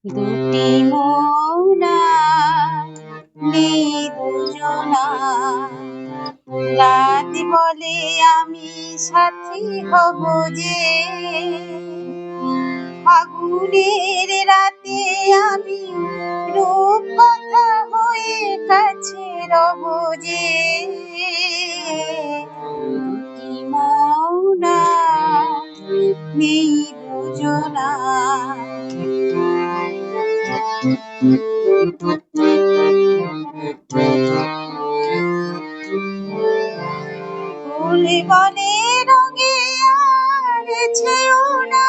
দুটি মোরা নেই দুজনা, রাত বলে আমি সাথী হব যে, ফাগুনের রাতে আমি রূপকথা হয়ে কাছে রব যে। দুটি মোরা নেই দুজনা। ফুল বনে রঙে আর ছেও না,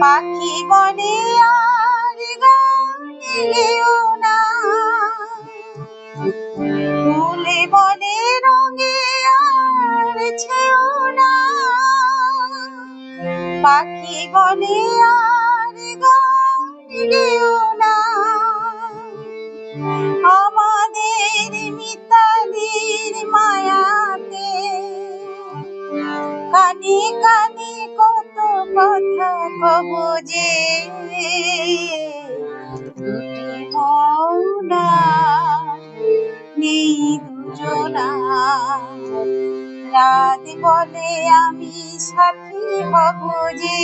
পাখি বনে আর গান গেও না। ফুল বনে রঙে আর ছেও না, পাখি বনে আর গান গেও না। আমাদের মিতালির মায়াতে কানে কানে কত কথা কব যে। দুটি মোরা নেই দুজনা, রাত বলে আমি সাথী হব যে,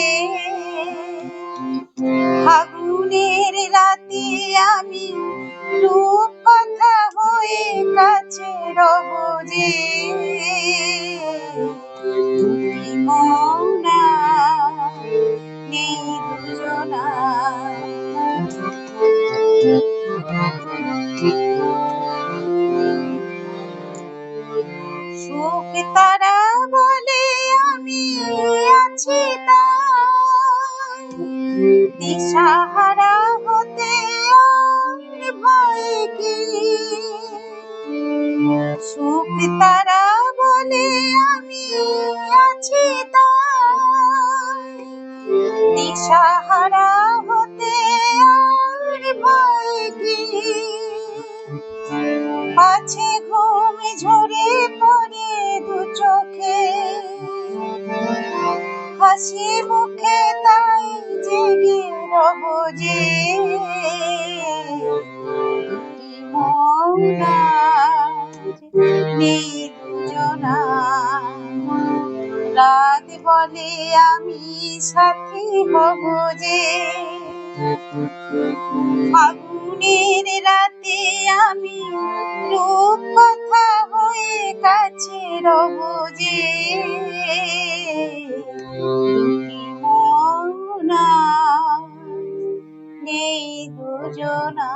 ফাগুনের রাতে আমি রূপকথা হয়ে কাছে রব যে। দুটি মোরা নেই দুজনা। সুখ তারা বলে আমি আছি তাই, দিশাহারা হতে আর ভয় কি। সুখ তারা বলে আমি আছি তাই, দিশাহারা হতে আর ভয় কি। আছে ঘুম ঝরে পড়ে দু চোখে, হাসি মুখে তাই জেগে রব যে। দুটি মোরা নেই দুজনা, রাত বলে আমি সাথী হব যে, ফাগুনের রাতে আমি রূপকথা হয়ে কাছে রব যে। দুটি মোরা নেই দুজনা।